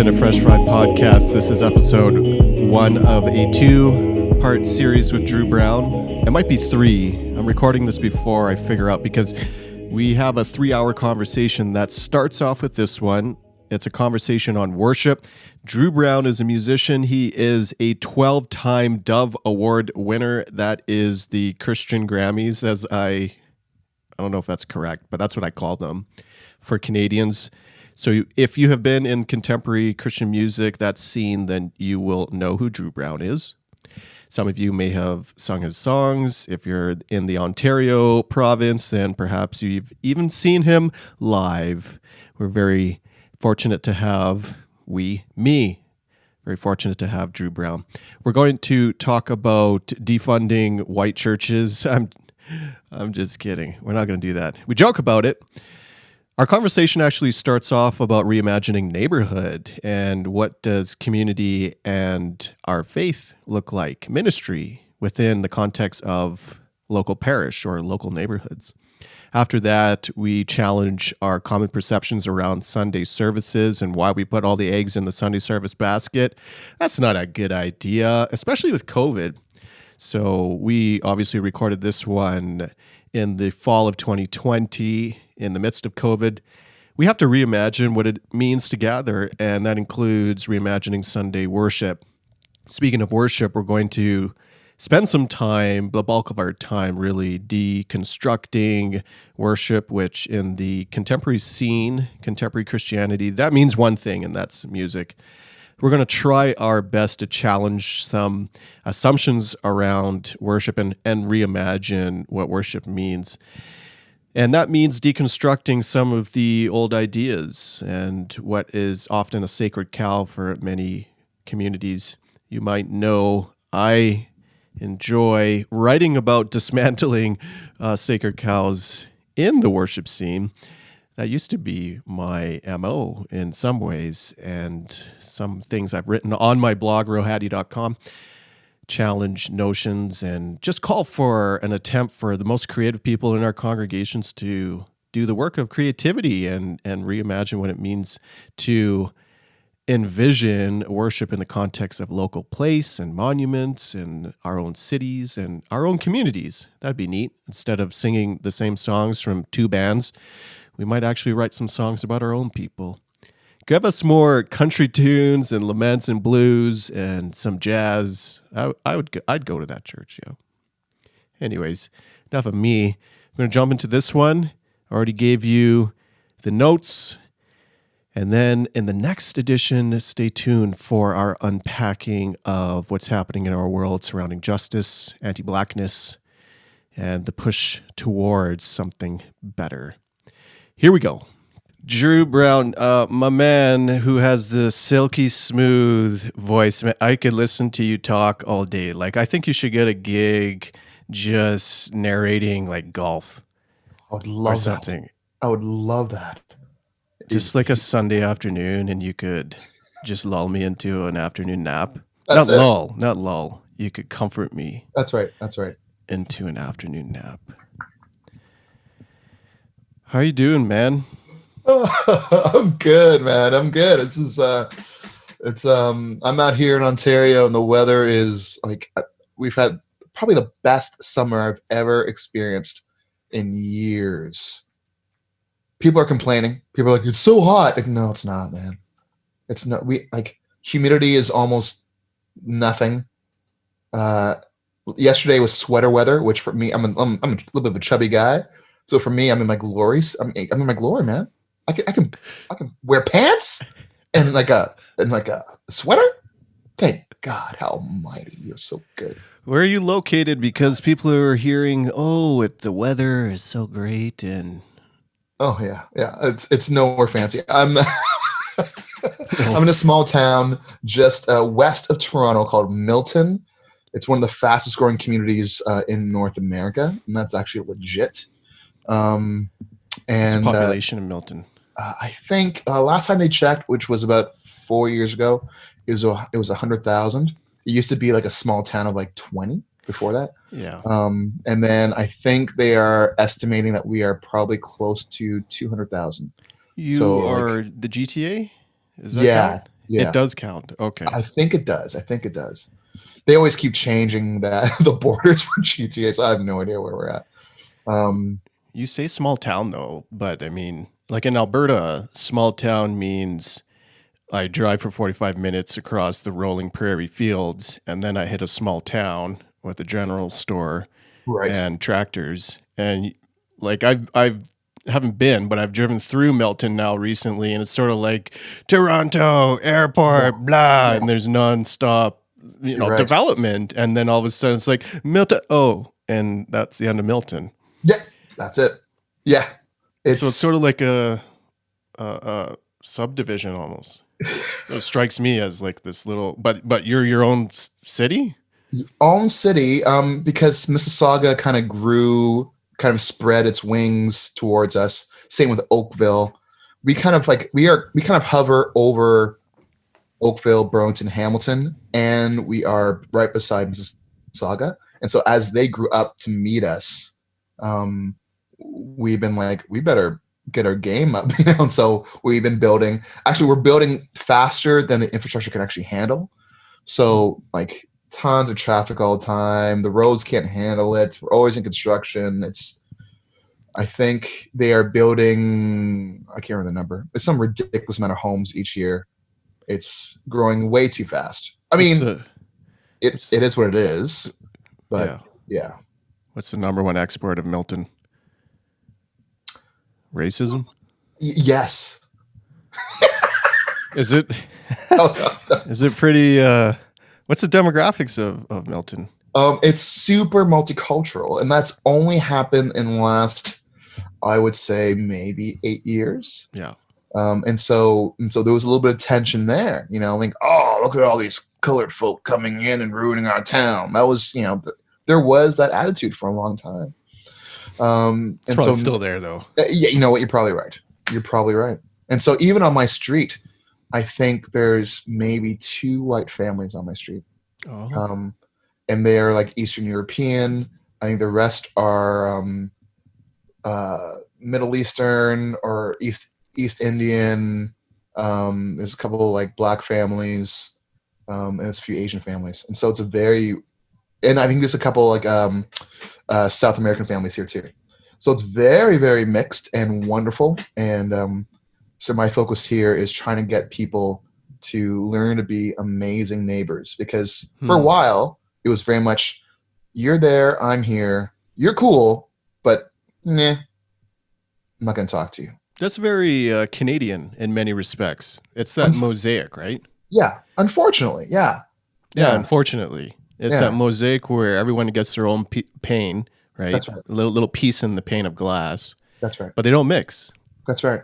within a Fresh Fried podcast. This is episode 1 of a 2-part series with Drew Brown. It might be 3. I'm recording this before I figure out because we have a 3-hour conversation that starts off with this one. It's a conversation on worship. Drew Brown is a musician. He is a 12-time Dove Award winner. That is the Christian Grammys, as I don't know if that's correct, but that's what I call them for Canadians. So if you have been in contemporary Christian music, that scene, then you will know who Drew Brown is. Some of you may have sung his songs. If you're in the Ontario province, then perhaps you've even seen him live. We're very fortunate to have, very fortunate to have Drew Brown. We're going to talk about defunding white churches. I'm just kidding. We're not going to do that. We joke about it. Our conversation actually starts off about reimagining neighborhood and what does community and our faith look like, ministry within the context of local parish or local neighborhoods. After that, we challenge our common perceptions around Sunday services and why we put all the eggs in the Sunday service basket. That's not a good idea, especially with COVID. So we obviously recorded this one in the fall of 2020 in the midst of COVID. We have to reimagine what it means to gather, and that includes reimagining Sunday worship. Speaking of worship, we're going to spend some time, the bulk of our time, really deconstructing worship, which in the contemporary scene, contemporary Christianity, that means one thing, and that's music. We're going to try our best to challenge some assumptions around worship and reimagine what worship means. And that means deconstructing some of the old ideas and what is often a sacred cow for many communities. You might know I enjoy writing about dismantling sacred cows in the worship scene. That used to be my MO in some ways, and some things I've written on my blog, rohattie.com, challenge notions and just call for an attempt for the most creative people in our congregations to do the work of creativity and reimagine what it means to envision worship in the context of local place and monuments and our own cities and our own communities. That'd be neat. Instead of singing the same songs from 2 bands, we might actually write some songs about our own people. Give us more country tunes and laments and blues and some jazz. I'd go to that church, yeah. Anyways, enough of me. I'm going to jump into this one. I already gave you the notes. And then in the next edition, stay tuned for our unpacking of what's happening in our world surrounding justice, anti-Blackness, and the push towards something better. Here we go. Drew Brown, my man who has the silky smooth voice. I could listen to you talk all day. Like, I think you should get a gig just narrating like golf. I would love or something. That. I would love that. Just like a Sunday afternoon, and you could just lull me into an afternoon nap. Not lull. You could comfort me. That's right. Into an afternoon nap. How you doing, man? I'm good, man. I'm good. I'm out here in Ontario, and the weather is like, we've had probably the best summer I've ever experienced in years. People are complaining. People are like, it's so hot. Like, no, it's not, man. It's not. Humidity is almost nothing. Yesterday was sweater weather, which for me, I'm a little bit of a chubby guy. So for me, I'm in my glory. I'm in my glory, man. I can wear pants and like a sweater. Thank God, how almighty, you're so good. Where are you located? Because people are hearing, the weather is so great, and yeah, it's nowhere fancy. I'm in a small town just west of Toronto called Milton. It's one of the fastest growing communities in North America, and that's actually legit. And the population in Milton. I think last time they checked, which was about 4 years ago, it was 100,000. It used to be like a small town of like 20 before that. Yeah. And then I think they are estimating that we are probably close to 200,000. You are the GTA? Is that yeah. It Yeah, does count. Okay. I think it does. I think it does. They always keep changing that the borders for GTA, so I have no idea where we're at. You say small town though, but I mean, like in Alberta, small town means I drive for 45 minutes across the rolling prairie fields, and then I hit a small town with a general store Right. and tractors. And like I've haven't been, but I've driven through Milton now recently, and it's sort of like Toronto Yeah. airport, blah, Yeah. and there's nonstop, You're right. development, and then all of a sudden it's like Milton. Oh, and that's the end of Milton. Yeah. That's it. Yeah. So it's It's sort of like a subdivision almost. It strikes me as like this little, but you're your own city. own city, because Mississauga kind of grew, kind of spread its wings towards us. Same with Oakville. We kind of hover over Oakville, Burlington, Hamilton, and we are right beside Mississauga. And so as they grew up to meet us, we've been like, we better get our game up, And so we've been building. Actually, we're building faster than the infrastructure can actually handle. So like tons of traffic all the time. The roads can't handle it. We're always in construction. I think they are building, I can't remember the number. It's some ridiculous amount of homes each year. It's growing way too fast. I mean, it is what it is, but yeah. What's the number one export of Milton? Racism? Yes. Is it? Oh, no. Is it pretty? What's the demographics of Milton? It's super multicultural, and that's only happened in the last, I would say, maybe 8 years. Yeah. And so there was a little bit of tension there, like, oh, look at all these colored folk coming in and ruining our town. That was, there was that attitude for a long time. And so still there though. Yeah, you know what? You're probably right. You're probably right. And so even on my street, I think there's maybe 2 white families on my street. Oh. And they're like Eastern European. I think the rest are Middle Eastern or East Indian. There's a couple of like black families, and there's a few Asian families. And so it's and I think there's a couple like South American families here too. So it's very, very mixed and wonderful. And so my focus here is trying to get people to learn to be amazing neighbors, because for a while it was very much, you're there, I'm here, you're cool, but nah, I'm not going to talk to you. That's very Canadian in many respects. It's that mosaic, right? Yeah, unfortunately, yeah. Yeah, unfortunately. It's that mosaic where everyone gets their own pane, right? That's right. A little piece in the pane of glass. That's right. But they don't mix. That's right.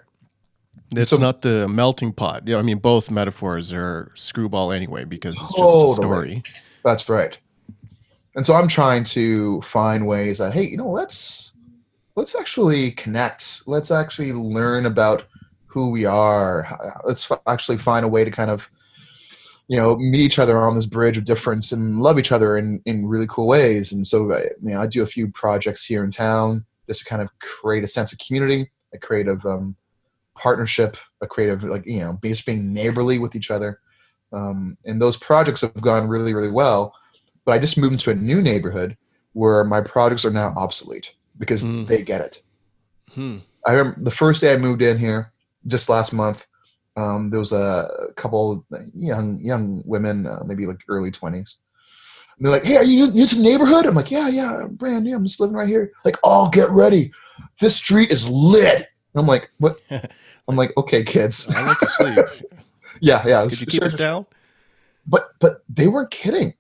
It's not the melting pot. I mean, both metaphors are screwball anyway, because it's just a story. That's right. And so I'm trying to find ways that, hey, let's actually connect. Let's actually learn about who we are. Let's actually find a way to kind of, meet each other on this bridge of difference and love each other in really cool ways. And so, I do a few projects here in town just to kind of create a sense of community, a creative partnership, a creative, just being neighborly with each other. And those projects have gone really, really well. But I just moved into a new neighborhood where my projects are now obsolete because they get it. I remember the first day I moved in here, just last month, there was a couple young women, maybe like early 20s. And they're like, hey, are you new to the neighborhood? I'm like, yeah, I'm brand new. I'm just living right here. Like, oh, get ready. This street is lit. And I'm like, what? I'm like, okay, kids. I like to sleep. Yeah. Did you keep it down? But they weren't kidding.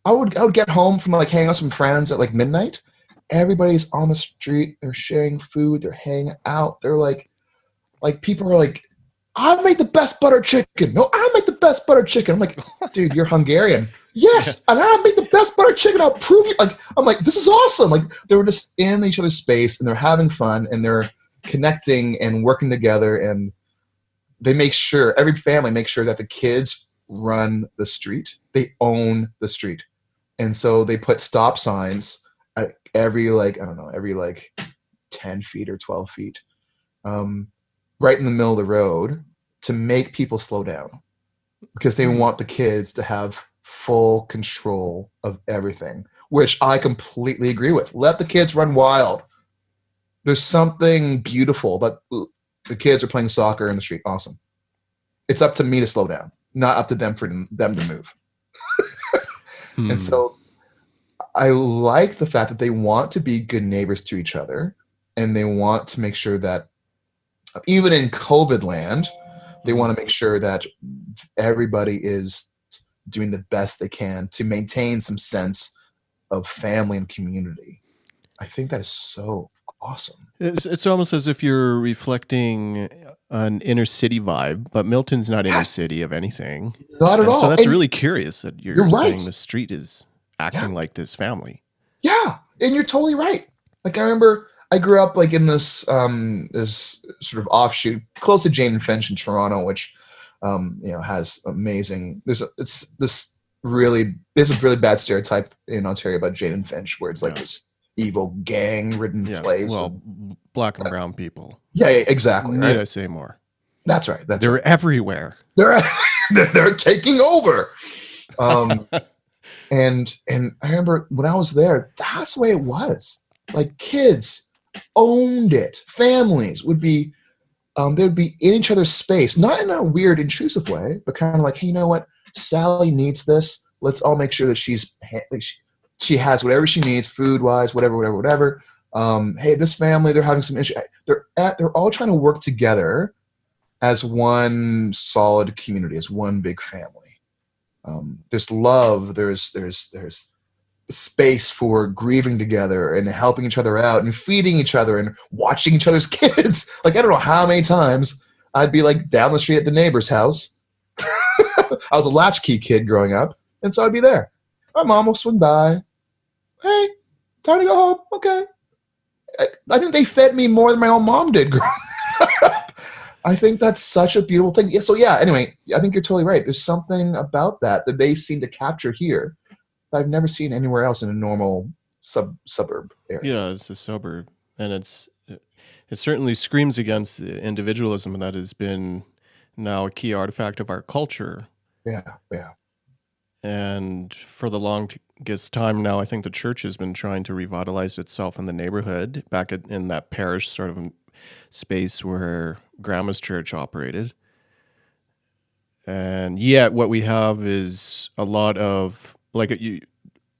I would get home from like hanging out with some friends at like midnight. Everybody's on the street. They're sharing food. They're hanging out. They're like people are like, I make the best butter chicken. No, I make the best butter chicken. I'm like, dude, you're Hungarian. Yes, and I make the best butter chicken. I'll prove you. Like, I'm like, this is awesome. Like, they were just in each other's space and they're having fun and they're connecting and working together. And they make sure, every family makes sure that the kids run the street. They own the street. And so they put stop signs at every 10 feet or 12 feet, right in the middle of the road to make people slow down. because they want the kids to have full control of everything, which I completely agree with. Let the kids run wild. There's something beautiful that the kids are playing soccer in the street. Awesome. It's up to me to slow down, not up to them for them to move. And so I like the fact that they want to be good neighbors to each other, and they want to make sure that even in COVID land, they want to make sure that everybody is doing the best they can to maintain some sense of family and community. I think that is so awesome. It's almost as if you're reflecting an inner city vibe, but Milton's not inner city of anything. Not at all. So that's really curious that you're right. saying the street is acting like this family. Yeah, and you're totally right. Like I remember I grew up like in this this sort of offshoot close to Jane and Finch in Toronto, which has amazing. There's a really bad stereotype in Ontario about Jane and Finch, where it's like this evil gang-ridden place. Well, black and brown people. Yeah, exactly. Need I say more? That's right. They're everywhere. They're taking over. And I remember when I was there, that's the way it was. Like kids owned it. Families would be they would be in each other's space, not in a weird, intrusive way, but kind of like, hey, you know what? Sally needs this. Let's all make sure that she has whatever she needs, food-wise, whatever. Hey, this family, they're having some issue. They're all trying to work together as one solid community, as one big family. There's love. There's space for grieving together and helping each other out and feeding each other and watching each other's kids. Like, I don't know how many times I'd be like down the street at the neighbor's house. I was a latchkey kid growing up, and so I'd be there. My mom will swing by. Hey, time to go home. Okay. I think they fed me more than my own mom did growing up. I think that's such a beautiful thing. Yeah, so anyway, I think you're totally right. There's something about that they seem to capture here that I've never seen anywhere else in a normal suburb area. Yeah, it's a suburb, and it certainly screams against the individualism that has been now a key artifact of our culture. Yeah. And for the longest time now, I think the church has been trying to revitalize itself in the neighborhood, back in that parish sort of space where Grandma's church operated. And yet what we have is a lot of,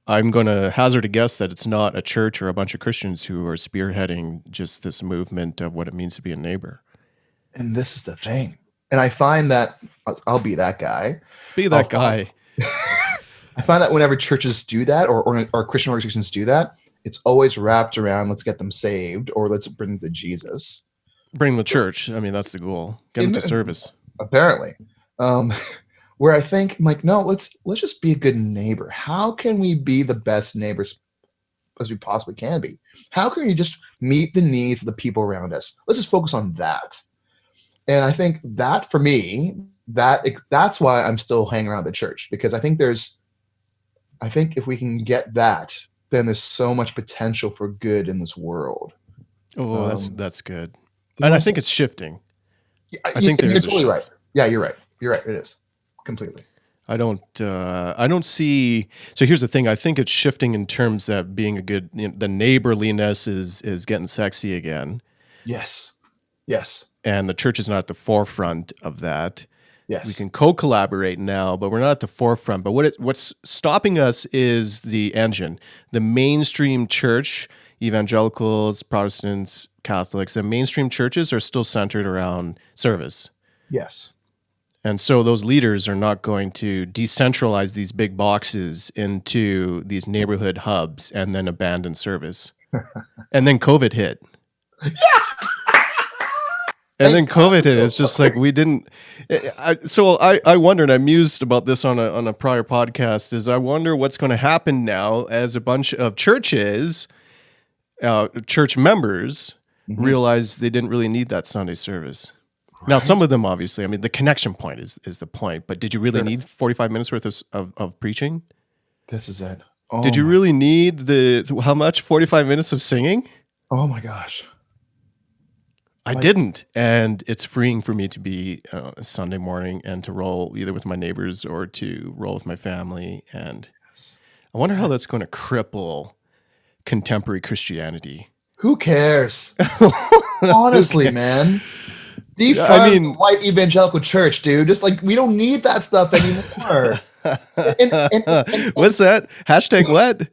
I'm going to hazard a guess that it's not a church or a bunch of Christians who are spearheading just this movement of what it means to be a neighbor. And this is the thing. And I find that I'll be that guy. I find that whenever churches do that or Christian organizations do that, it's always wrapped around, let's get them saved or let's bring them to Jesus. Bring them to church. I mean, that's the goal. Get them to service. Apparently. Where I think, like, no, let's just be a good neighbor. How can we be the best neighbors as we possibly can be? How can we just meet the needs of the people around us? Let's just focus on that. And I think that, for me, that's why I'm still hanging around the church, because I think if we can get that, then there's so much potential for good in this world. Oh, that's good. And I think it's shifting. I think you're totally right. Yeah, you're right. You're right. It is completely. I don't see. So here's the thing. I think it's shifting in terms that being a good, the neighborliness is getting sexy again. Yes. And the church is not at the forefront of that. Yes. We can co-collaborate now, but we're not at the forefront. But what's stopping us is the engine. The mainstream church, evangelicals, Protestants, Catholics, the mainstream churches are still centered around service. Yes. And so those leaders are not going to decentralize these big boxes into these neighborhood hubs and then abandon service. And then COVID hit. Yeah. And then COVID hit. It's just like we didn't. I wonder, and I mused about this on a prior podcast, is I wonder what's going to happen now as a bunch of churches, church members, realize they didn't really need that Sunday service. Right. Now, some of them, obviously, I mean, the connection point is the point, but did you really need 45 minutes worth of preaching? This is it. Did you really need how much? 45 minutes of singing? Oh my gosh. I didn't, and it's freeing for me to be Sunday morning and to roll either with my neighbors or to roll with my family. And I wonder how that's going to cripple contemporary Christianity. Who cares? Honestly, man. Defund the white evangelical church, dude. Just like, we don't need that stuff anymore. What's that? Hashtag what?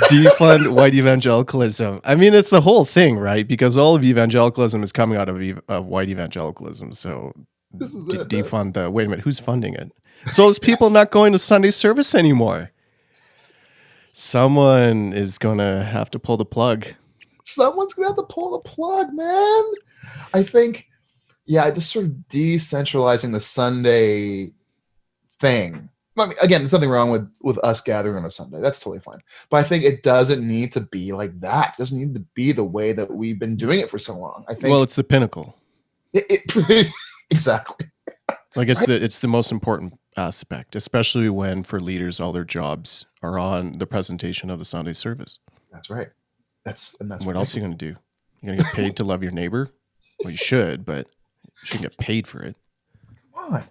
Defund white evangelicalism. I mean, it's the whole thing, right? Because all of evangelicalism is coming out of white evangelicalism. So defund the, wait a minute, who's funding it? So there's people not going to Sunday service anymore. Someone is going to have to pull the plug. Someone's going to have to pull the plug, man. I think, just sort of decentralizing the Sunday thing. I mean, again, there's nothing wrong with us gathering on a Sunday. That's totally fine. But I think it doesn't need to be like that. It doesn't need to be the way that we've been doing it for so long. I think. Well, it's the pinnacle. Exactly. Like it's the most important aspect, especially when for leaders all their jobs are on the presentation of the Sunday service. That's right. That's what else are you going to do? You're going to get paid to love your neighbor? Well, you should, but you shouldn't get paid for it. Come on.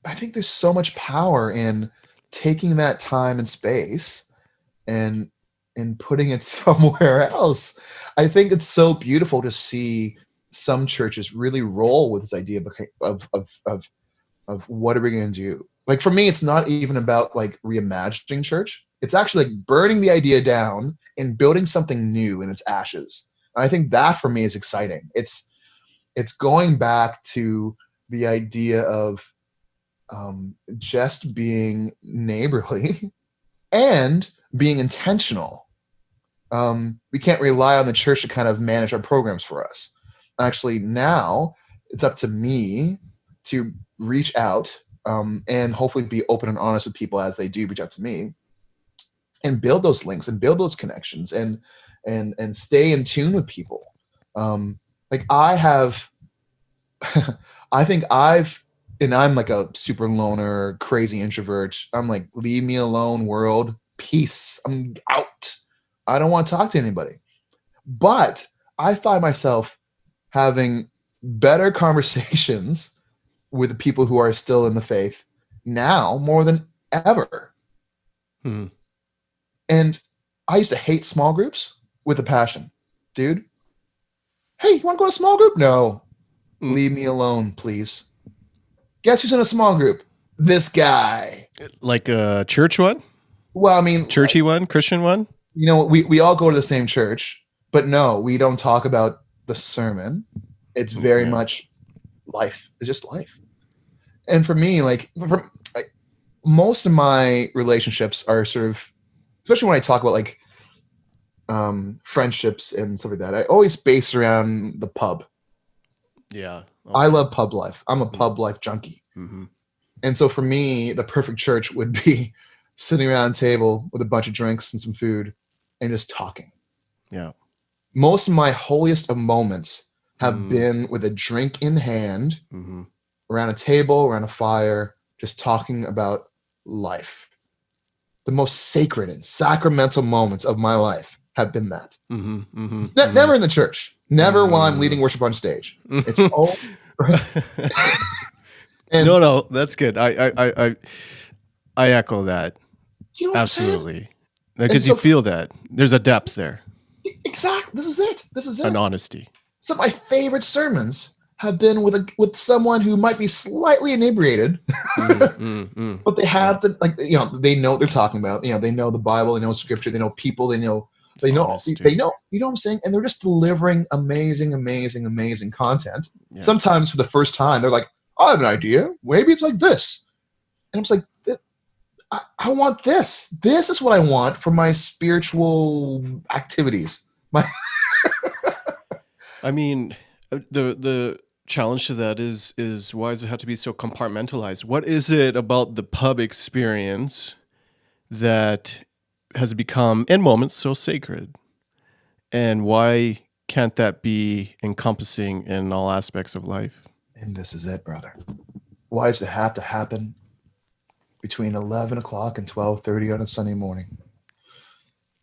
I think there's so much power in taking that time and space and putting it somewhere else. I think it's so beautiful to see some churches really roll with this idea of what are we going to do? Like, for me, it's not even about like reimagining church. It's actually like burning the idea down and building something new in its ashes. And I think that for me is exciting. It's going back to the idea of just being neighborly and being intentional. We can't rely on the church to kind of manage our programs for us. Actually, now it's up to me to reach out and hopefully be open and honest with people as they do reach out to me, and build those links and build those connections and stay in tune with people. Like I have, and I'm like a super loner, crazy introvert. I'm like, leave me alone, world. Peace. I'm out. I don't want to talk to anybody. But I find myself having better conversations with the people who are still in the faith now more than ever. And I used to hate small groups with a passion. Dude, hey, you want to go to a small group? No. Leave me alone, please. Guess who's in a small group? This guy. Like a church one? Well, I mean, churchy one, Christian one? You know, we all go to the same church, but no, we don't talk about the sermon. It's very much life. It's just life. And for me, most of my relationships are sort of, especially when I talk about like friendships and stuff like that, I always base it around the pub. Yeah. Okay. I love pub life. I'm a pub life junkie. Mm-hmm. And so for me, the perfect church would be sitting around a table with a bunch of drinks and some food and just talking. Yeah. Most of my holiest of moments have been with a drink in hand, around a table, around a fire, just talking about life. The most sacred and sacramental moments of my life have been that. It's never in the church. Never while I'm leading worship on stage. It's all. No, that's good. I echo that. You know, absolutely, because you feel that there's a depth there. Exactly. This is it. An honesty. Some of my favorite sermons have been with someone who might be slightly inebriated, but they have they know what they're talking about. You know, they know the Bible, they know scripture, they know people, they know, you know what I'm saying? And they're just delivering amazing content. Yeah. Sometimes for the first time, they're like, I have an idea. Maybe it's like this. And I'm just like, I want this. This is what I want for my spiritual activities. I mean, the challenge to that is why does it have to be so compartmentalized? What is it about the pub experience that has become, in moments, so sacred? And why can't that be encompassing in all aspects of life? And this is it, brother. Why does it have to happen between 11 o'clock and 12:30 on a Sunday morning?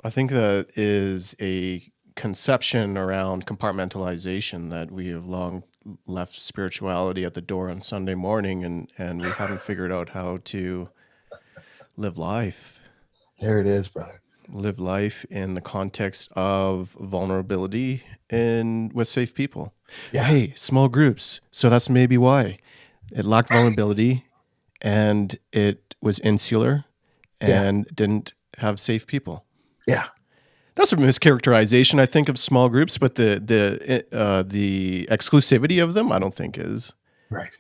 I think that is a conception around compartmentalization that we have long left spirituality at the door on Sunday morning, and we haven't figured out how to live life. There it is, brother. Live life in the context of vulnerability and with safe people. Yeah. Hey, small groups. So that's maybe why it lacked vulnerability and it was insular and didn't have safe people. Yeah. That's a mischaracterization, I think, of small groups, but the exclusivity of them, I don't think is. Right.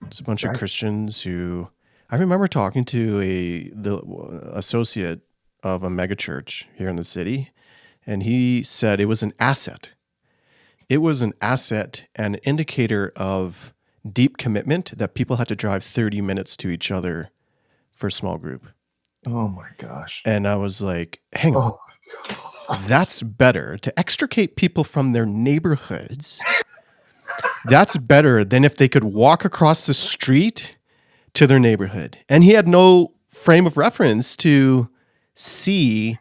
It's a bunch of Christians who, I remember talking to the associate of a megachurch here in the city, and he said it was an asset. It was an asset and an indicator of deep commitment that people had to drive 30 minutes to each other for a small group. Oh my gosh. And I was like, hang on. That's better to extricate people from their neighborhoods. That's better than if they could walk across the street to their neighborhood. And he had no frame of reference to see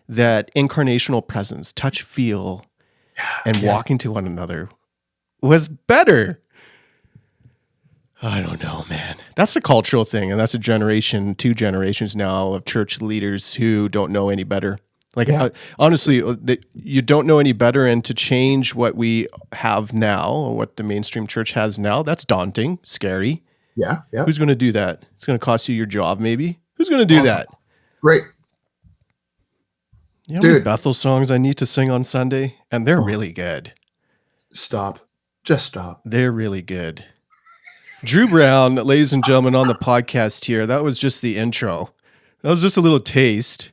that incarnational presence, touch, feel, and walking to one another was better. I don't know, man. That's a cultural thing, and that's a generation, 2 generations now of church leaders who don't know any better. Like, honestly, you don't know any better, and to change what we have now, or what the mainstream church has now, that's daunting, scary. Yeah. Who's going to do that? It's going to cost you your job, maybe? Who's going to do that? Great. You know how many Bethel songs I need to sing on Sunday? And they're really good. Stop. Just stop. They're really good. Drew Brown, ladies and gentlemen, on the podcast here, that was just the intro. That was just a little taste.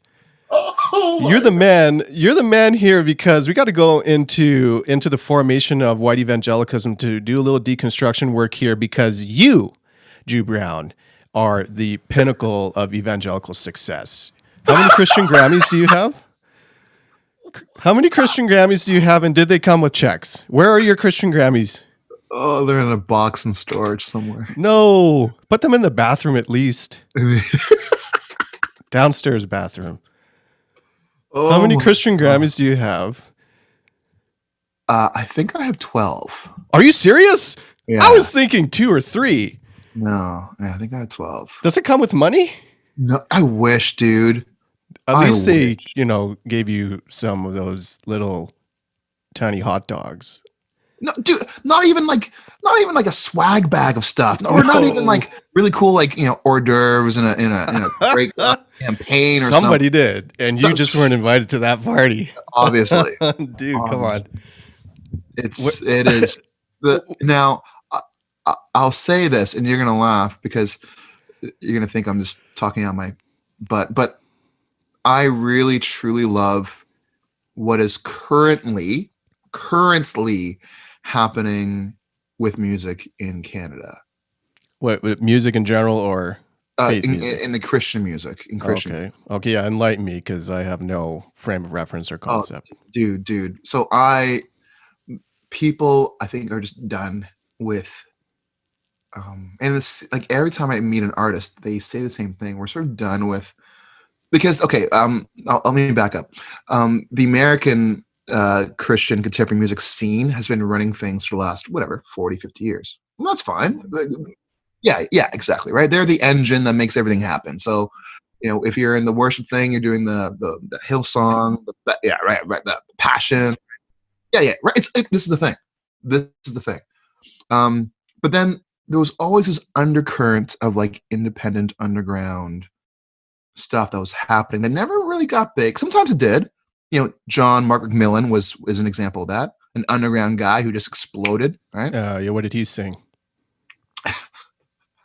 You're the man here, because we got to go into the formation of white evangelicalism to do a little deconstruction work here, because you, Drew Brown, are the pinnacle of evangelical success. How many Christian Grammys do you have? How many Christian Grammys do you have, and did they come with checks? Where are your Christian Grammys? Oh, they're in a box in storage somewhere. No, put them in the bathroom at least. Downstairs bathroom. How many Christian Grammys do you have? I think I have 12. Are you serious? Yeah. I was thinking 2 or 3. No, I think I have 12. Does it come with money? No, I wish, dude. At least they, gave you some of those little tiny hot dogs. No, dude, not even like a swag bag of stuff, or not even like really cool, like hors d'oeuvres in a great campaign or something. Somebody did, and you just weren't invited to that party. Obviously, dude, come on. It is. Now, I'll say this, and you're gonna laugh because you're gonna think I'm just talking out my butt, but I really truly love what is currently happening with music in Canada. What, with music in general, or faith in the Christian music? In Christian. Okay, yeah, enlighten me, because I have no frame of reference or concept. Dude. So people I think are just done with, and it's like every time I meet an artist, they say the same thing. We're sort of done with, because let me back up. The American Christian contemporary music scene has been running things for the last 40, 50 years. Well, that's fine. Yeah, exactly, right? They're the engine that makes everything happen. So, if you're in the worship thing, you're doing the Hillsong, the passion. Yeah, right. This is the thing. But then there was always this undercurrent of like independent underground stuff that was happening that never really got big. Sometimes it did. John Mark McMillan is an example of that. An underground guy who just exploded, right? Yeah, what did he sing?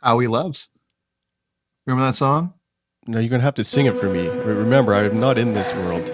How He Loves. Remember that song? No, you're going to have to sing it for me. Remember, I am not in this world.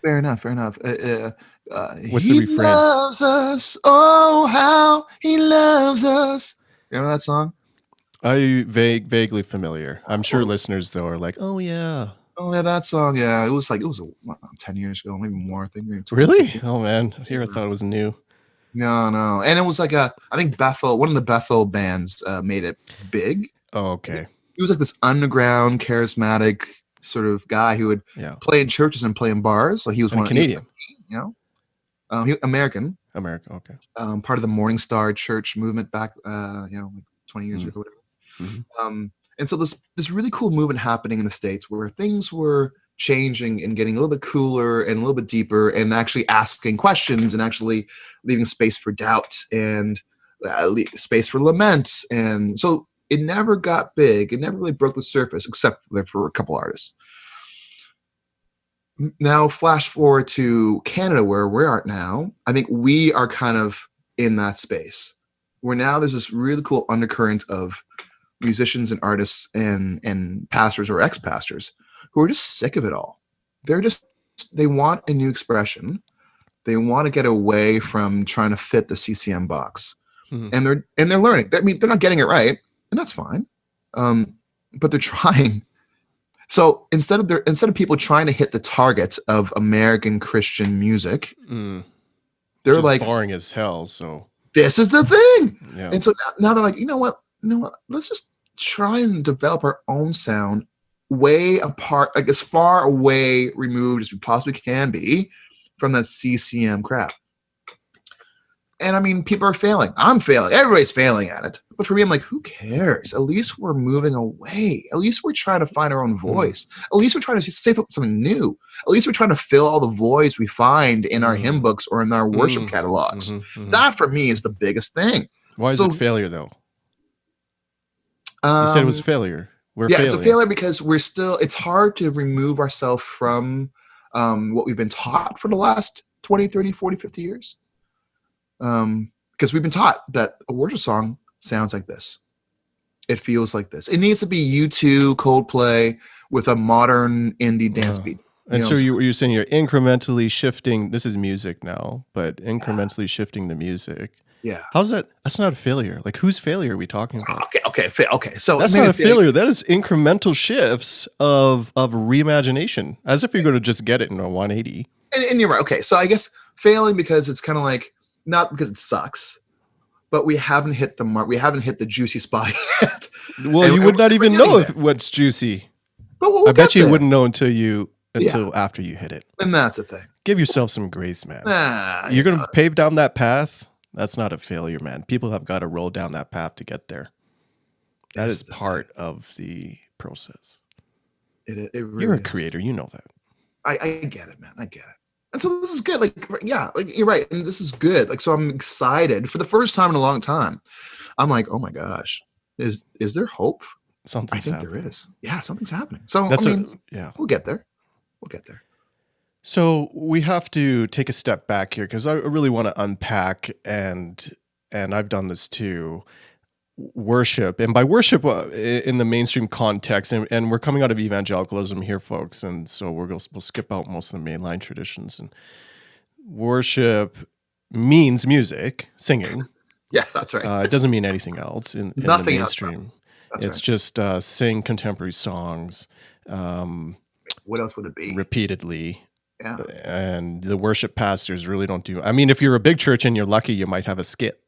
Fair enough. What's the refrain? He loves us. Oh, how He loves us. Remember that song? Vaguely familiar. I'm sure listeners though are like, oh yeah. Oh yeah, that song. Yeah, it was 10 years ago, maybe more. I think maybe Really? 2015. Oh man, here I thought it was new. No, and it was like I think Bethel, one of the Bethel bands, made it big. Oh, okay. He was like this underground, charismatic sort of guy who would play in churches and play in bars. So he was one Canadian, American. American, okay. Part of the Morning Star Church movement back, like 20 years ago, whatever. Mm-hmm. And so this really cool movement happening in the States where things were changing and getting a little bit cooler and a little bit deeper, and actually asking questions and actually leaving space for doubt and space for lament. And so it never got big. It never really broke the surface, except for a couple artists. Now, flash forward to Canada, where we are now. I think we are kind of in that space where now there's this really cool undercurrent of musicians and artists and pastors or ex-pastors who are just sick of it all. They want a new expression. They want to get away from trying to fit the CCM box. Mm-hmm. And they're learning. I mean, they're not getting it right, and that's fine. But they're trying. So instead of people trying to hit the target of American Christian music, they're just like boring as hell. So this is the thing. Yeah. And so now they're like, you know what? Let's just try and develop our own sound way apart, like as far away removed as we possibly can be from that CCM crap. And I mean, people are failing. I'm failing. Everybody's failing at it. But for me, I'm like, who cares? At least we're moving away. At least we're trying to find our own voice. At least we're trying to say something new. At least we're trying to fill all the voids we find in our hymn books or in our worship catalogs. That for me is the biggest thing. Why is it failure though? You said it was failure. We're failing. It's a failure because it's hard to remove ourselves from what we've been taught for the last 20, 30, 40, 50 years. Because we've been taught that a worship song sounds like this. It feels like this. It needs to be U2, Coldplay with a modern indie dance beat. And so you're saying you're incrementally shifting. This is music now, but incrementally shifting the music. Yeah. How's that? That's not a failure. Like, whose failure are we talking about? Okay. So that's not a failure. That is incremental shifts of reimagination, as if you're going to just get it in a 180. And you're right. Okay, so I guess failing because it's kind of like, not because it sucks, but we haven't hit the mark. We haven't hit the juicy spot yet. Well, you would not even know what's juicy. But we'll I bet you wouldn't know until after you hit it. And that's the thing. Give yourself some grace, man. You're going to pave down that path. That's not a failure, man. People have got to roll down that path to get there. That is part of the process. It really You're a creator. You know that. I get it, man. I get it. And so this is good. Like you're right. And this is good. Like, so I'm excited for the first time in a long time. I'm like, oh my gosh, is there hope? Something's happening. There is. Yeah, something's happening. So we'll get there. We'll get there. So we have to take a step back here because I really want to unpack and I've done this too. Worship, and by worship in the mainstream context, and we're coming out of evangelicalism here, folks, and so we'll skip out most of the mainline traditions. And worship means music, singing. Yeah, that's right. It doesn't mean anything else in the mainstream. It's just sing contemporary songs. What else would it be? Repeatedly. Yeah. And the worship pastors really don't do. I mean, if you're a big church and you're lucky, you might have a skit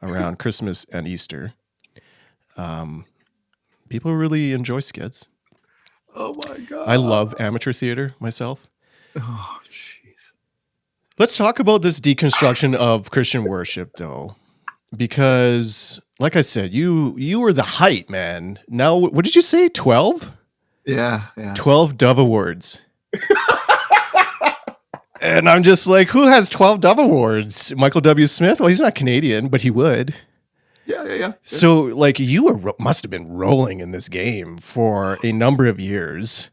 around Christmas and Easter. People really enjoy skits. Oh my God. I love amateur theater myself. Oh, jeez. Let's talk about this deconstruction of Christian worship, though, because, like I said, you were the height, man. Now, what did you say? 12? Yeah. 12 Dove Awards. And I'm just like, who has 12 Dove Awards? Michael W. Smith? Well, he's not Canadian, but he would. Yeah. So, like, you must have been rolling in this game for a number of years.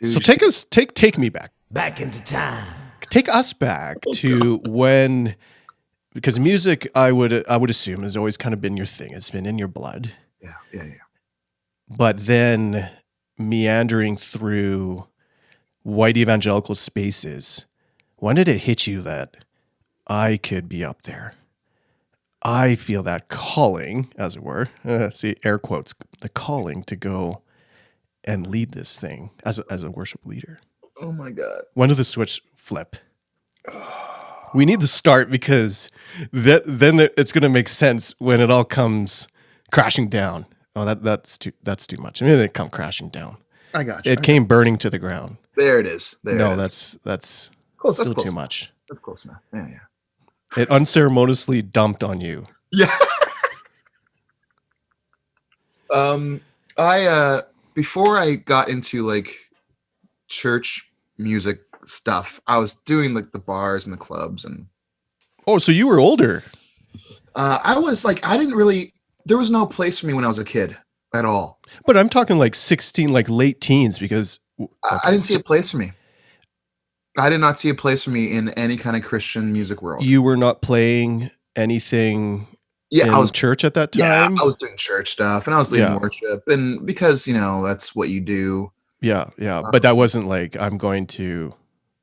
So take me back into time. Take us back to when, because music, I would assume, has always kind of been your thing. It's been in your blood. Yeah. But then meandering through white evangelical spaces, when did it hit you that I could be up there? I feel that calling, as it were, see, air quotes, the calling to go and lead this thing as a worship leader. Oh my God. When did the switch flip? We need to start because then it's going to make sense when it all comes crashing down. Oh, that's too much. I mean, it come crashing down. I got you. It came burning to the ground. There it is. That's close. still That's close too enough. much. That's close enough. Yeah. It unceremoniously dumped on you. Yeah. I before I got into like church music stuff, I was doing like the bars and the clubs, and Oh, so you were older. I was like, there was no place for me when I was a kid at all. But I'm talking like 16, like late teens, because I didn't see a place for me. I did not see a place for me in any kind of Christian music world. You were not playing anything I was church at that time? Yeah, I was doing church stuff, and I was leading worship, and because, that's what you do. Yeah. But that wasn't like, I'm going to,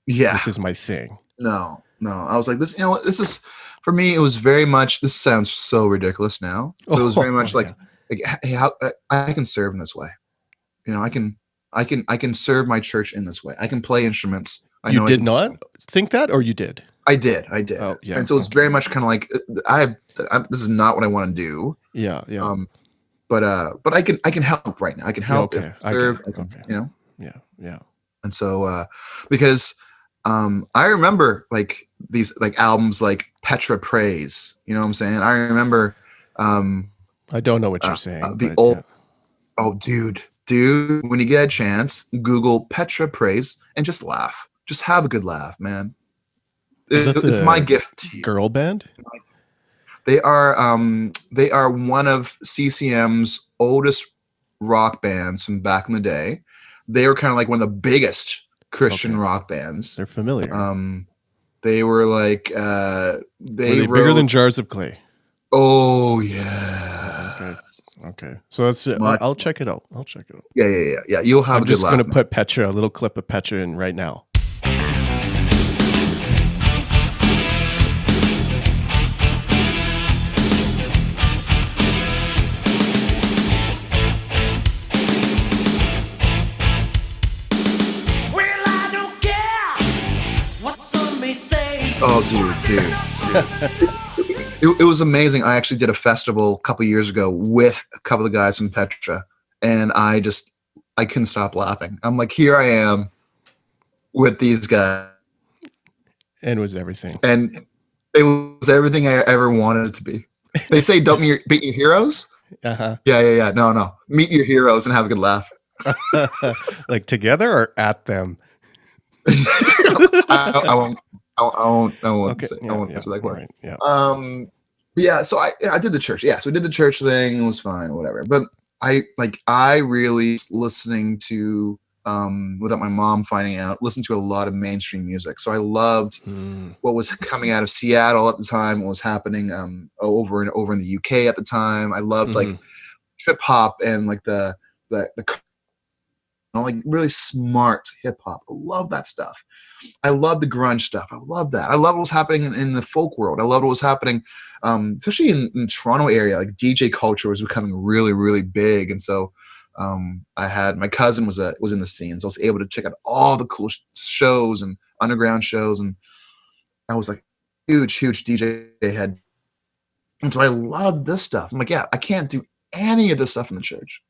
this is my thing. No. I was like, this, this is, for me, it was very much, this sounds so ridiculous now, but it was very much like, hey, how I can serve in this way. I can serve my church in this way. I can play instruments. You did not think that, or you did? I did. Oh, yeah. And so it's very much kind of like, this is not what I want to do. Yeah. But I can help right now. I can help. Serve. Yeah. And so, because I remember like these like albums like Petra Praise. You know what I'm saying? I remember. I don't know what you're saying. The old. Yeah. Oh, dude, when you get a chance, Google Petra Praise and just laugh. Just have a good laugh, man. It's my gift to you. Girl band? They are one of CCM's oldest rock bands from back in the day. They were kind of like one of the biggest Christian rock bands. They're familiar. They were like were they bigger than Jars of Clay? Oh yeah. Okay. So that's it. I'll check it out. Yeah. You'll have. I'm just going to put Petra, a little clip of Petra in right now. Oh, dude. It was amazing. I actually did a festival a couple years ago with a couple of guys from Petra, and I couldn't stop laughing. I'm like, here I am with these guys. And it was everything. And it was everything I ever wanted it to be. They say, don't beat your heroes. Uh-huh. Yeah. No. Meet your heroes and have a good laugh. Like together or at them? I won't. I won't okay. say that quite. Right. Yeah. Yeah. So I did the church. Yeah. So we did the church thing. It was fine. Whatever. But I really listening to without my mom finding out, listened to a lot of mainstream music. So I loved what was coming out of Seattle at the time. What was happening over in the UK at the time. I loved like trip hop and like the like really smart hip hop. I love that stuff. I love the grunge stuff. I love that. I love what was happening in the folk world. I love what was happening, especially in Toronto area. Like DJ culture was becoming really, really big, and so I had my cousin was in the scene, so I was able to check out all the cool shows and underground shows, and I was like huge DJ head. And so I loved this stuff. I'm like, yeah, I can't do any of this stuff in the church.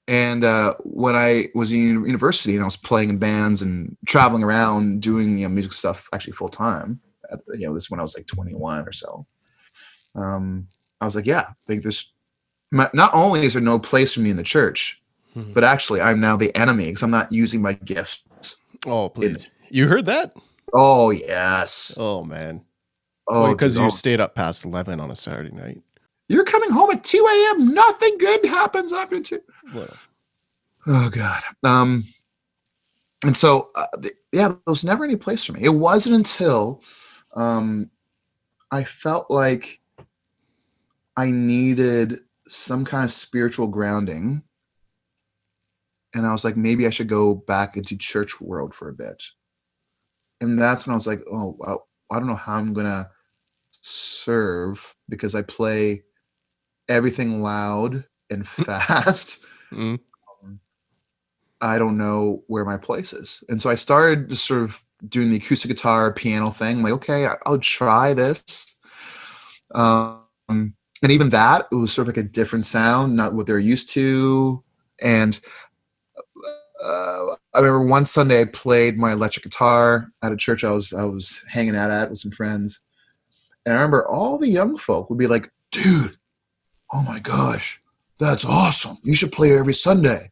And when I was in university and I was playing in bands and traveling around doing music stuff actually full time, this is when I was like 21 or so. I was like, yeah, I think there's not only is there no place for me in the church, but actually I'm now the enemy because I'm not using my gifts. Oh, please. You heard that? Oh, yes. Oh, man. Oh, because you stayed up past 11 on a Saturday night. You're coming home at 2 a.m. Nothing good happens after 2. Well. Oh, God. And so, there was never any place for me. It wasn't until I felt like I needed some kind of spiritual grounding. And I was like, maybe I should go back into church world for a bit. And that's when I was like, oh, I don't know how I'm going to serve because I play everything loud and fast. Mm. I don't know where my place is. And so I started just sort of doing the acoustic guitar piano thing. I'm like, okay, I'll try this. And even that, it was sort of like a different sound, not what they're used to. And I remember one Sunday I played my electric guitar at a church I was hanging out at with some friends. And I remember all the young folk would be like, dude, oh my gosh, that's awesome. You should play every Sunday.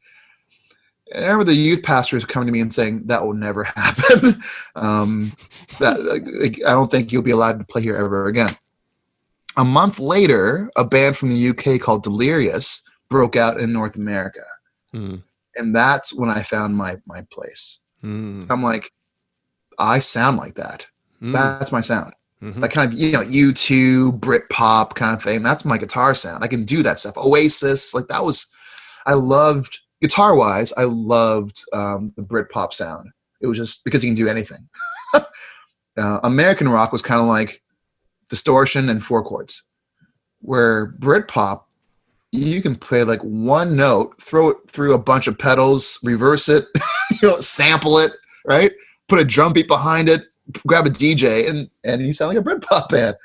And I remember the youth pastors coming to me and saying, that will never happen. I don't think you'll be allowed to play here ever again. A month later, a band from the UK called Delirious broke out in North America. Mm. And that's when I found my place. Mm. I'm like, I sound like that. Mm. That's my sound. Mm-hmm. That kind of, U2, Britpop kind of thing. That's my guitar sound. I can do that stuff. Oasis, like that was, I loved, guitar-wise, I loved the Britpop sound. It was just because you can do anything. American rock was kind of like distortion and four chords. Where Britpop, you can play like one note, throw it through a bunch of pedals, reverse it, sample it, right? Put a drum beat behind it, grab a DJ, and you sound like a Britpop band.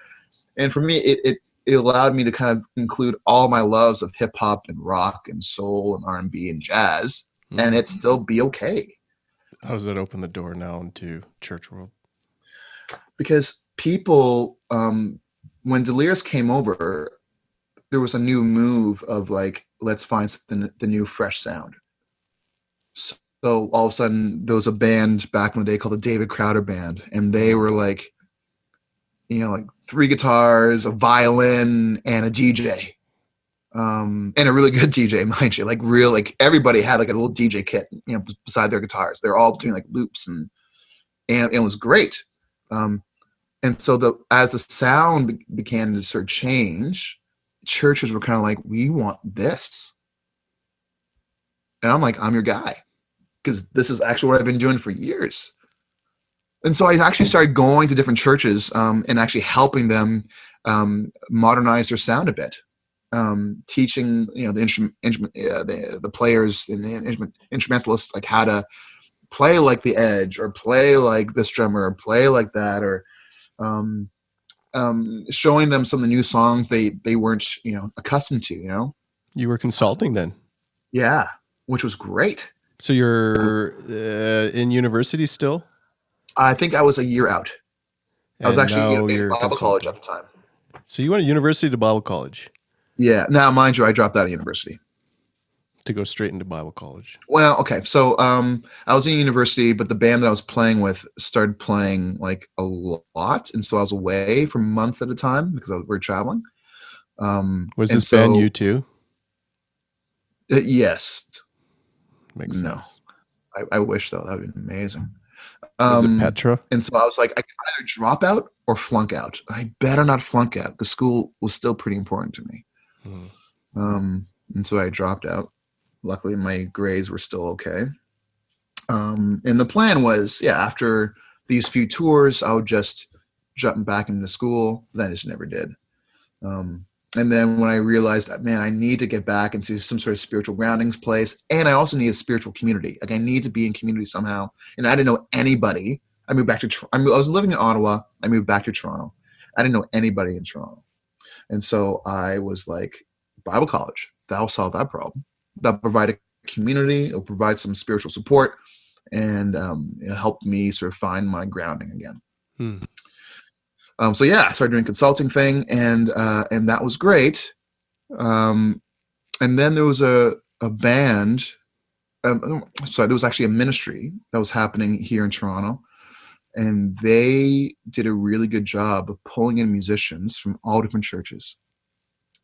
And for me, it allowed me to kind of include all my loves of hip hop and rock and soul and R&B and jazz, and it still be okay. How does that open the door now into church world? Because people, when Delirious came over, there was a new move of like, let's find the new fresh sound. So all of a sudden there was a band back in the day called the David Crowder Band, and they were like, like 3 guitars, a violin, and a DJ, and a really good DJ, mind you. Like everybody had like a little DJ kit, beside their guitars. They're all doing like loops, and it was great. And so as the sound began to sort of change, churches were kind of like, we want this. And I'm like, I'm your guy, because this is actually what I've been doing for years. And so I actually started going to different churches and actually helping them modernize their sound a bit, teaching the players and the instrumentalists like how to play like the Edge, or play like this drummer, or play like that, or showing them some of the new songs they weren't accustomed to. You were consulting then? Yeah, which was great. So you're in university still? I think I was a year out. I was actually in Bible college at the time. So you went to university to Bible college? Yeah. Now, mind you, I dropped out of university to go straight into Bible college. Well, okay. So I was in university, but the band that I was playing with started playing like a lot, and so I was away for months at a time because we were traveling. Was this band U2? Yes. Makes sense. I wish, though. That would be amazing. Was it Petra? And so I was like, I can either drop out or flunk out. I better not flunk out because school was still pretty important to me. And so I dropped out. Luckily, my grades were still okay. And the plan was, after these few tours, I would just jump back into school. Then I just never did. And then when I realized that, man, I need to get back into some sort of spiritual groundings place. And I also need a spiritual community. Like I need to be in community somehow. And I didn't know anybody. I moved back to, I was living in Ottawa. I moved back to Toronto. I didn't know anybody in Toronto. And so I was like, Bible college, that'll solve that problem. That'll provide a community. It'll provide some spiritual support, and it helped me sort of find my grounding again. I started doing consulting thing, and that was great. And then there was a band. There was actually a ministry that was happening here in Toronto, and they did a really good job of pulling in musicians from all different churches.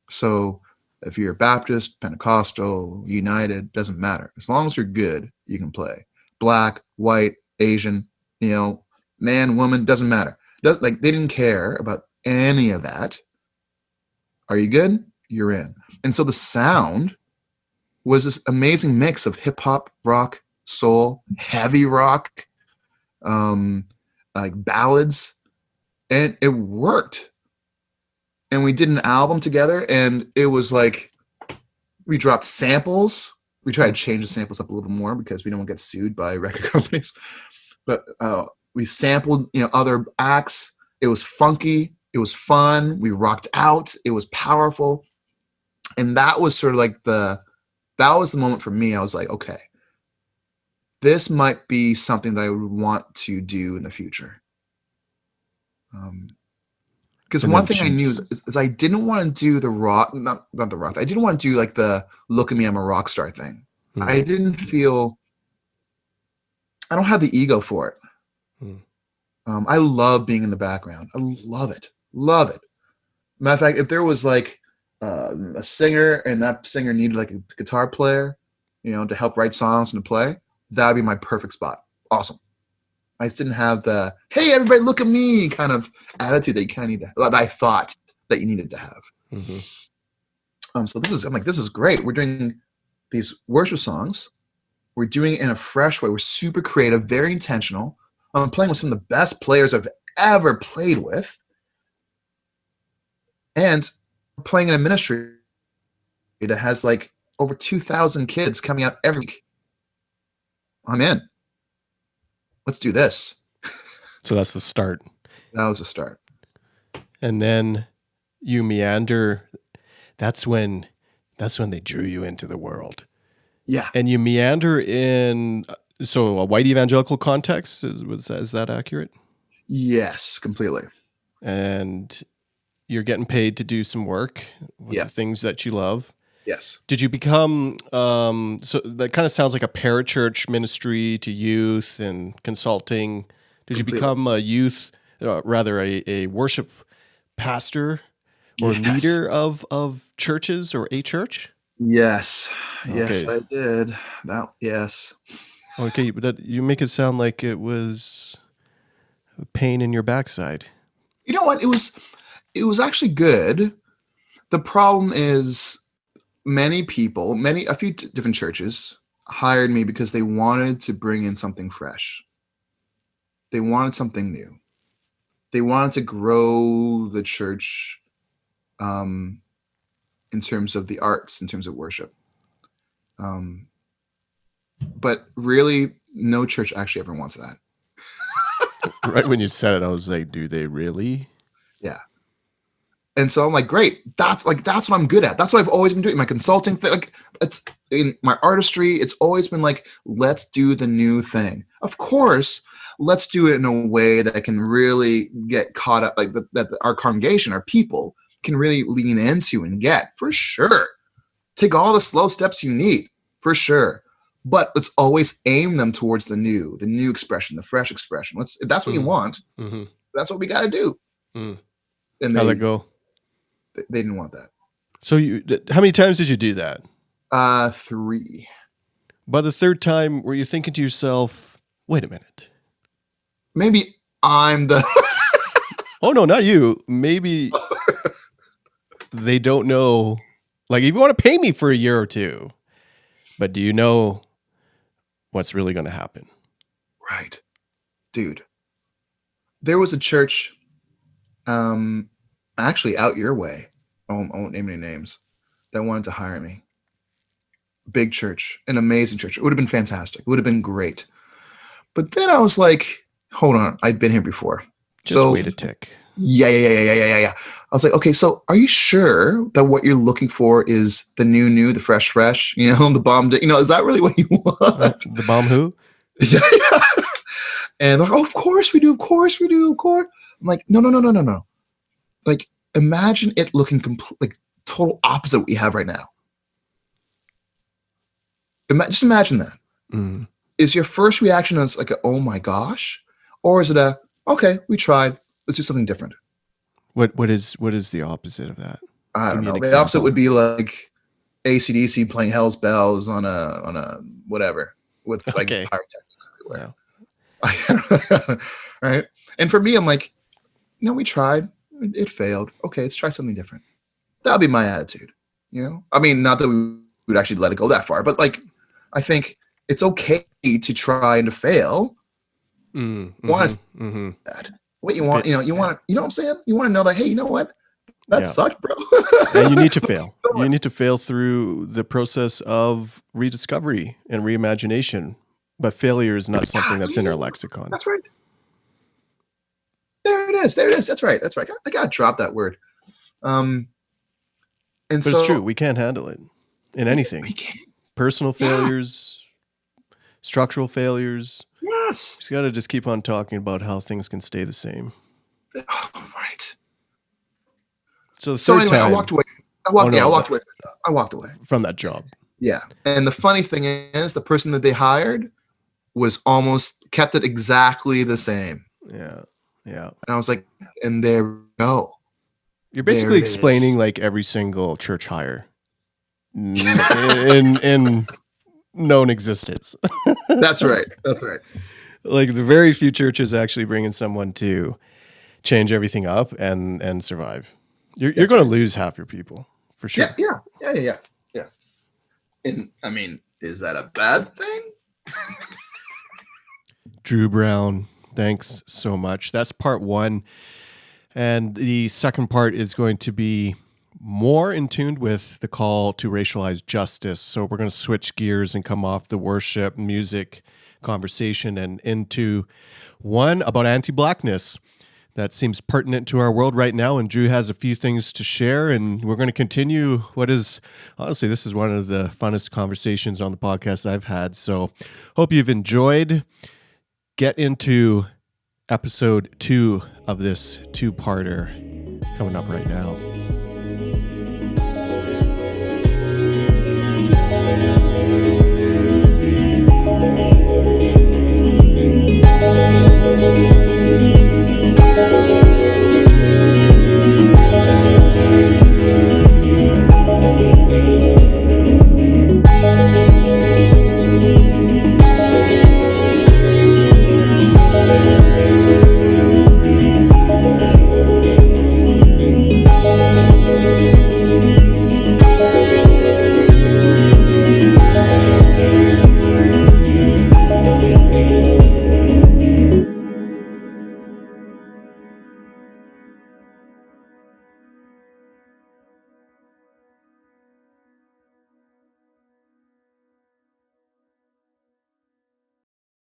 So if you're Baptist, Pentecostal, United, doesn't matter. As long as you're good, you can play. Black, white, Asian, man, woman, doesn't matter. They didn't care about any of that. Are you good? You're in. And so the sound was this amazing mix of hip hop, rock, soul, heavy rock, like ballads, and it worked. and we did an album together, and it was like we dropped samples. We tried to change the samples up a little more because we don't want to get sued by record companies. But we sampled, other acts. It was funky. It was fun. We rocked out. It was powerful. And that was sort of like that was the moment for me. I was like, okay, this might be something that I would want to do in the future. Because one thing I knew is I didn't want to do the rock, not the rock. I didn't want to do like the look at me, I'm a rock star thing. Mm. I didn't feel, I don't have the ego for it. Mm. I love being in the background. I love it. Love it. Matter of fact, if there was like a singer and that singer needed like a guitar player, to help write songs and to play, that'd be my perfect spot. Awesome. I just didn't have the, hey, everybody look at me kind of attitude that you kind of need to, that I thought that you needed to have. Mm-hmm. So this is great. We're doing these worship songs. We're doing it in a fresh way. We're super creative, very intentional. I'm playing with some of the best players I've ever played with. And playing in a ministry that has like over 2,000 kids coming out every week. I'm in. Let's do this. So that's the start. That was the start. And then you meander. That's when they drew you into the world. Yeah. And you meander in, so a white evangelical context, is that accurate? Yes, completely. And you're getting paid to do some work with the things that you love. Yes. Did you become, so that kind of sounds like a parachurch ministry to youth and consulting. Did you become a youth, a worship pastor or leader of churches or a church? Yes. Okay. Yes, I did. Yes. Okay, but you make it sound like it was a pain in your backside. You know what? It was actually good. The problem is a few different churches hired me because they wanted to bring in something fresh. They wanted something new. They wanted to grow the church in terms of the arts, in terms of worship. But really, no church actually ever wants that. Right when you said it, I was like, do they really? Yeah. And so I'm like, great. That's what I'm good at. That's what I've always been doing. My consulting thing, like it's in my artistry. It's always been like, let's do the new thing. Of course, let's do it in a way that can really get caught up, like that our congregation, our people can really lean into and get, for sure. Take all the slow steps you need, for sure. But let's always aim them towards the new expression, the fresh expression. If that's what you want, that's what we got to do. And how'd that go? They didn't want that. So how many times did you do that? 3. By the third time, were you thinking to yourself, wait a minute. Maybe I'm the... Oh, no, not you. Maybe they don't know. Like, if you want to pay me for a year or two, but do you know what's really going to happen? Right. Dude. There was a church... actually out your way, I won't name any names, that wanted to hire me. Big church, an amazing church. It would have been fantastic. It would have been great. But then I was like, hold on, I've been here before. Just wait a tick. Yeah. I was like, okay, so are you sure that what you're looking for is the new, the fresh, the bomb, is that really what you want? The bomb who? Yeah. And like, oh, of course we do. I'm like, no. Like, imagine it looking like total opposite what we have right now. Just imagine that. Mm. Is your first reaction as like, oh my gosh? Or is it okay, we tried. Let's do something different. What is the opposite of that? I don't know. The opposite would be like AC/DC playing Hell's Bells on a whatever with like pyrotechnics everywhere. Yeah. Right? And for me, I'm like, we tried. It failed. Okay, let's try something different. That'll be my attitude. I mean, not that we would actually let it go that far, but like, I think it's okay to try and to fail. That. What you want, you know what I'm saying? You want to know that, hey, you know what? That sucked, bro. And you need to fail. You need to fail through the process of rediscovery and reimagination. But failure is not something that's in our lexicon. That's right. There it is. That's right. I gotta drop that word. But it's true. We can't handle it in anything. We can't. Personal failures, structural failures. Yes. You got to just keep on talking about how things can stay the same. Oh, right. So the third time, I walked away. I walked away from that job. Yeah. And the funny thing is, the person that they hired was almost kept it exactly the same. Yeah. Yeah. And I was like, and there we go. You're basically explaining like every single church hire in known existence. That's right. Like the very few churches actually bringing someone to change everything up and survive. You're going to lose half your people for sure. Yeah. And I mean, is that a bad thing? Drew Brown, thanks so much. That's part 1. And the second part is going to be more in tune with the call to racialized justice. So we're going to switch gears and come off the worship, music conversation and into one about anti-Blackness that seems pertinent to our world right now. And Drew has a few things to share, and we're going to continue what is, honestly, this is one of the funnest conversations on the podcast I've had. So hope you've enjoyed. Get into episode 2 of this 2-parter coming up right now.